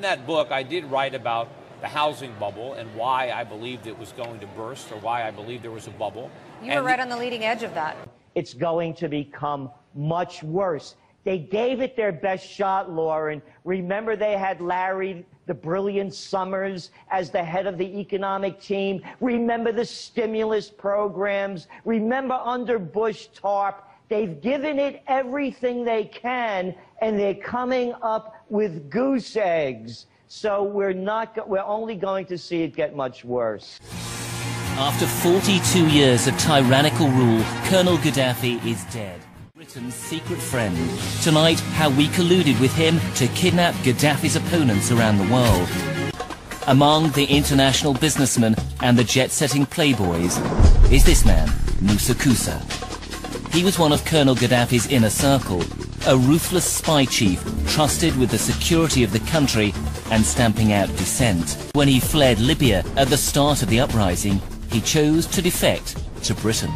in that book, I did write about the housing bubble and why I believed it was going to burst, or why I believed there was a bubble. You were right on the leading edge of that. It's going to become much worse. They gave it their best shot, Lauren. Remember, they had Larry, the brilliant Summers, as the head of the economic team. Remember the stimulus programs. Remember under Bush TARP. They've given it everything they can, and they're coming up with goose eggs. So we're only going to see it get much worse. After 42 years of tyrannical rule, Colonel Gaddafi is dead. Britain's secret friend. Tonight, how we colluded with him to kidnap Gaddafi's opponents around the world. Among the international businessmen and the jet-setting playboys is this man, Moussa Koussa. He was one of Colonel Gaddafi's inner circle, a ruthless spy chief trusted with the security of the country and stamping out dissent. When he fled Libya at the start of the uprising, he chose to defect to Britain.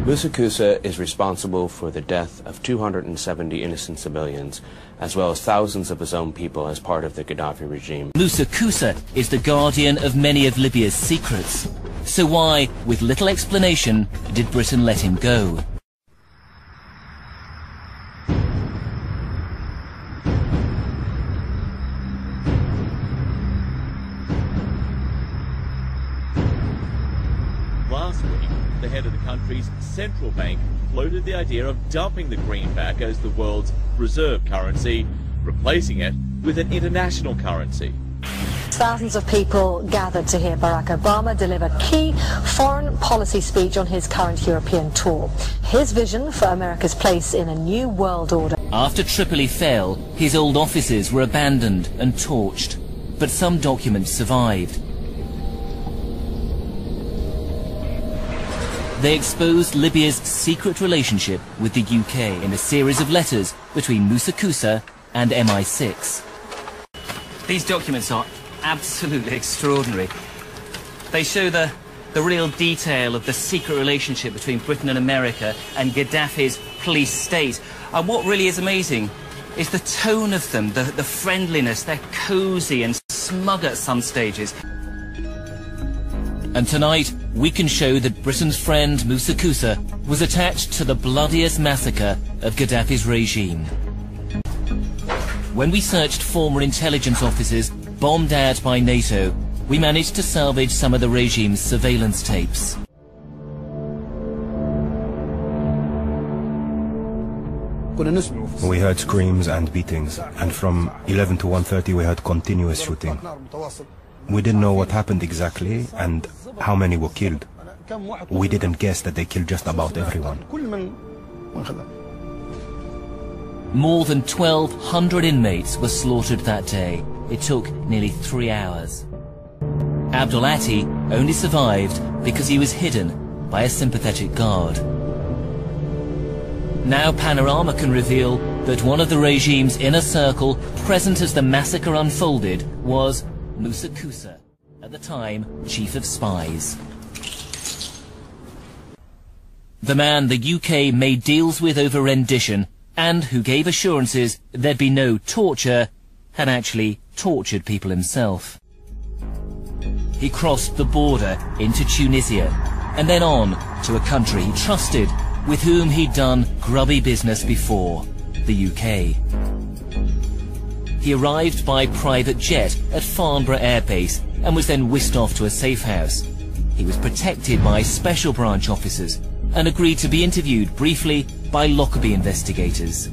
Moussa Koussa is responsible for the death of 270 innocent civilians, as well as thousands of his own people as part of the Gaddafi regime. Moussa Koussa is the guardian of many of Libya's secrets. So why, with little explanation, did Britain let him go? Last week, the head of the country's central bank floated the idea of dumping the greenback as the world's reserve currency, replacing it with an international currency. Thousands of people gathered to hear Barack Obama deliver key foreign policy speech on his current European tour. His vision for America's place in a new world order. After Tripoli fell, his old offices were abandoned and torched, but some documents survived. They exposed Libya's secret relationship with the UK in a series of letters between Moussa Koussa and MI6. These documents are absolutely extraordinary. They show the real detail of the secret relationship between Britain and America and Gaddafi's police state. And what really is amazing is the tone of them, the friendliness. They're cosy and smug at some stages. And tonight, we can show that Britain's friend Moussa Koussa was attached to the bloodiest massacre of Gaddafi's regime. When we searched former intelligence offices bombed out by NATO, we managed to salvage some of the regime's surveillance tapes. We heard screams and beatings, and from 11 to 1:30 we heard continuous shooting. We didn't know what happened exactly and how many were killed. We didn't guess that they killed just about everyone. More than 1,200 inmates were slaughtered that day. It took nearly 3 hours. Abdul Ati only survived because he was hidden by a sympathetic guard. Now Panorama can reveal that one of the regime's inner circle, present as the massacre unfolded, was Moussa Koussa, at the time chief of spies. The man the UK made deals with over rendition, and who gave assurances there'd be no torture, had actually tortured people himself. He crossed the border into Tunisia, and then on to a country he trusted, with whom he'd done grubby business before, the UK. He arrived by private jet at Farnborough Air Base and was then whisked off to a safe house. He was protected by special branch officers and agreed to be interviewed briefly by Lockerbie investigators.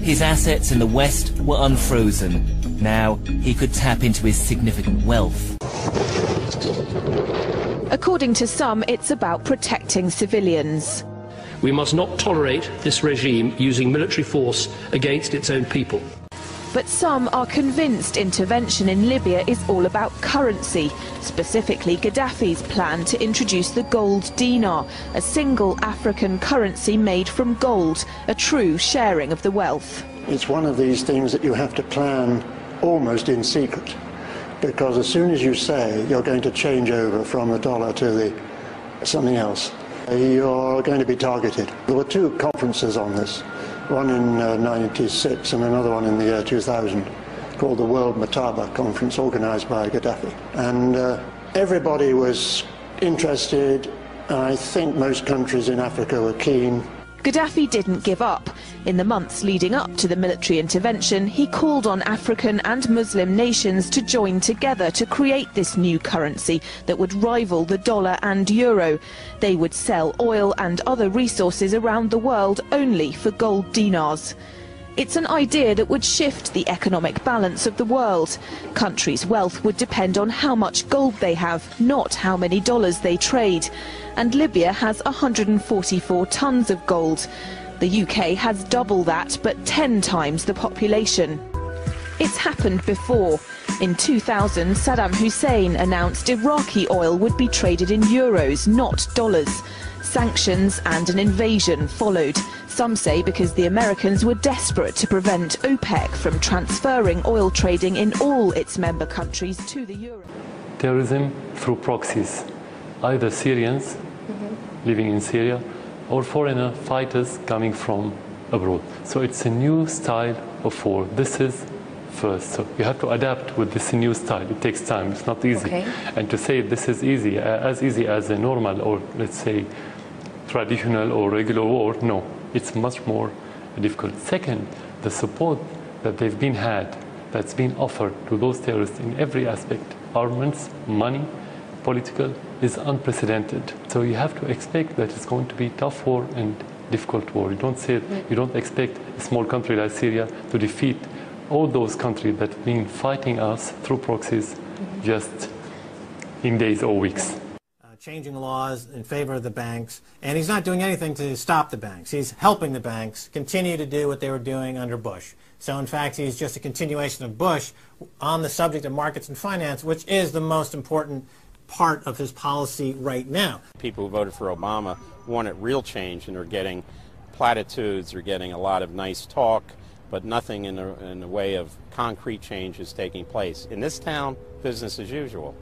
His assets in the West were unfrozen. Now he could tap into his significant wealth. According to some, it's about protecting civilians. We must not tolerate this regime using military force against its own people. But some are convinced intervention in Libya is all about currency, specifically Gaddafi's plan to introduce the gold dinar, a single African currency made from gold, a true sharing of the wealth. It's one of these things that you have to plan almost in secret, because as soon as you say you're going to change over from the dollar to something else, you're going to be targeted. There were two conferences on this. one in 96 and another one in the year 2000, called the World Mataba Conference, organized by Gaddafi. And everybody was interested. I think most countries in Africa were keen. Gaddafi didn't give up. In the months leading up to the military intervention, he called on African and Muslim nations to join together to create this new currency that would rival the dollar and euro. They would sell oil and other resources around the world only for gold dinars. It's an idea that would shift the economic balance of the world. Countries' wealth would depend on how much gold they have, not how many dollars they trade. And Libya has 144 tons of gold. The UK has double that, but 10 times the population. It's happened before. In 2000, Saddam Hussein announced Iraqi oil would be traded in euros, not dollars. Sanctions and an invasion followed. Some say because the Americans were desperate to prevent OPEC from transferring oil trading in all its member countries to the euro. Terrorism through proxies, either Syrians living in Syria or foreigner fighters coming from abroad. So it's a new style of war. This is first. So you have to adapt with this new style. It takes time. It's not easy. Okay. And to say this is easy as a normal or let's say traditional or regular war, no. It's much more difficult. Second, the support that they've been had, that's been offered to those terrorists in every aspect, armaments, money, political, is unprecedented. So you have to expect that it's going to be tough war and difficult war. You don't expect a small country like Syria to defeat all those countries that have been fighting us through proxies just in days or weeks. Changing laws in favor of the banks, and he's not doing anything to stop the banks. He's helping the banks continue to do what they were doing under Bush. So in fact, he's just a continuation of Bush on the subject of markets and finance, which is the most important part of his policy right now. People who voted for Obama wanted real change, and they're getting platitudes, they're getting a lot of nice talk, but nothing in the way of concrete change is taking place. In this town, business as usual.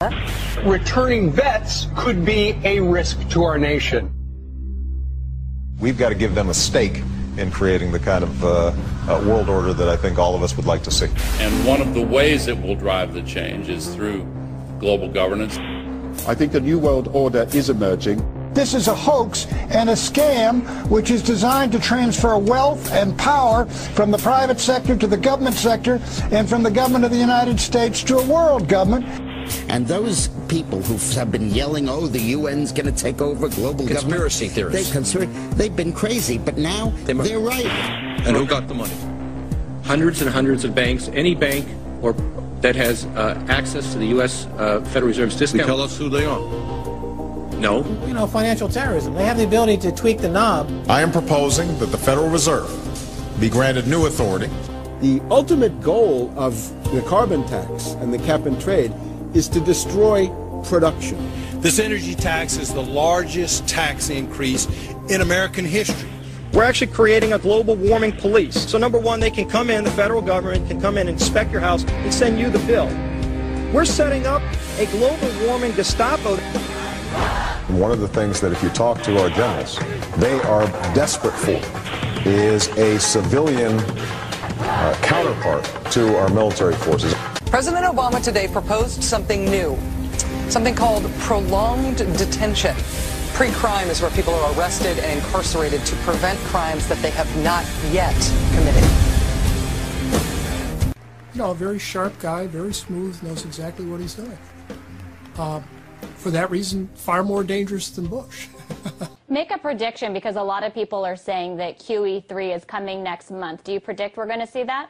Returning vets could be a risk to our nation. We've got to give them a stake in creating the kind of world order that I think all of us would like to see. And one of the ways it will drive the change is through global governance. I think a new world order is emerging. This is a hoax and a scam which is designed to transfer wealth and power from the private sector to the government sector and from the government of the United States to a world government. And those people who have been yelling, oh, the UN's going to take over global conspiracy government. theorists. They've been crazy, but now they're right. And who got the money? Hundreds and hundreds of banks. Any bank or that has access to the U.S. Federal Reserve's discount. Tell us who they are. No. You know, financial terrorism. They have the ability to tweak the knob. I am proposing that the Federal Reserve be granted new authority. The ultimate goal of the carbon tax and the cap and trade is to destroy production. This energy tax is the largest tax increase in American history. We're actually creating a global warming police. So number one, they can come in, the federal government can come in and inspect your house and send you the bill. We're setting up a global warming Gestapo. And one of the things that if you talk to our generals, they are desperate for is a civilian counterpart to our military forces. President Obama today proposed something new, something called prolonged detention. Pre-crime is where people are arrested and incarcerated to prevent crimes that they have not yet committed. You know, a very sharp guy, very smooth, knows exactly what he's doing. For that reason, far more dangerous than Bush. Make a prediction, because a lot of people are saying that QE3 is coming next month. Do you predict we're going to see that?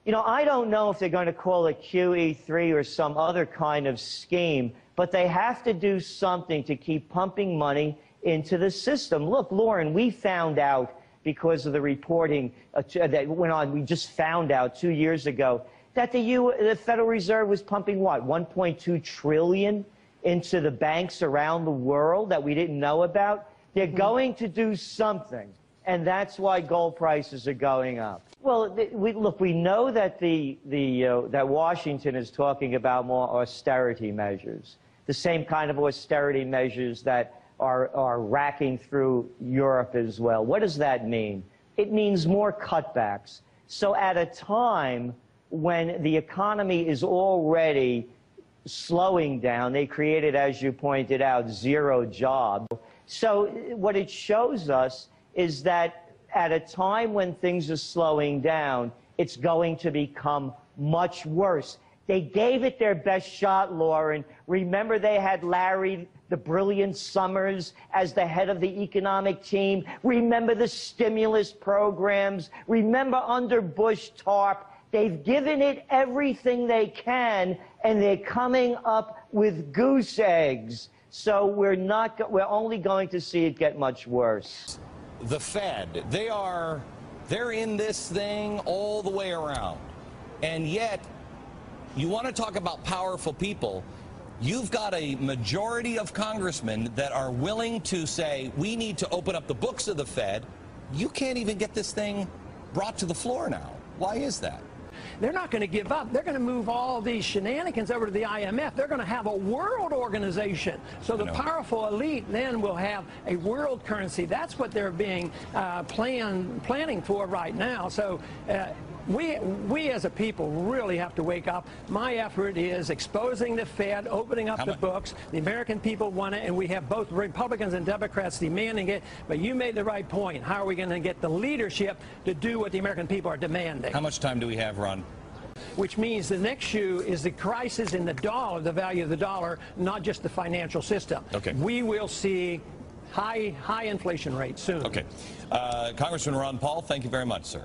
You know, I don't know if they're going to call it QE3 or some other kind of scheme, but they have to do something to keep pumping money into the system. Look, Lauren, we found out because of the reporting that went on, we just found out 2 years ago that the Federal Reserve was pumping, what, $1.2 trillion into the banks around the world that we didn't know about. They're going to do something, and that's why gold prices are going up. Well, look, we know that that Washington is talking about more austerity measures, the same kind of austerity measures that are racking through Europe as well. What does that mean? it means more cutbacks. So at a time when the economy is already slowing down, they created, as you pointed out, 0 jobs. So what it shows us is that at a time when things are slowing down, it's going to become much worse. They gave it their best shot, Lauren. Remember, they had Larry the Brilliant Summers as the head of the economic team. Remember the stimulus programs. Remember under Bush TARP. They've given it everything they can, and they're coming up with goose eggs. So we're only going to see it get much worse. The Fed, they're in this thing all the way around. And yet, you want to talk about powerful people. You've got a majority of congressmen that are willing to say, we need to open up the books of the Fed. You can't even get this thing brought to the floor now. Why is that? They're not going to give up. They're going to move all these shenanigans over to the IMF. They're going to have a world organization. So the powerful elite then will have a world currency. That's what they're being planning for right now. So we as a people really have to wake up. My effort is exposing the Fed, opening up the books. The American people want it, and we have both Republicans and Democrats demanding it. But you made the right point. How are we going to get the leadership to do what the American people are demanding? How much time do we have, Ron? Which means the next shoe is the crisis in the dollar, the value of the dollar, not just the financial system. Okay. We will see high inflation rates soon. Okay. Congressman Ron Paul, thank you very much, sir.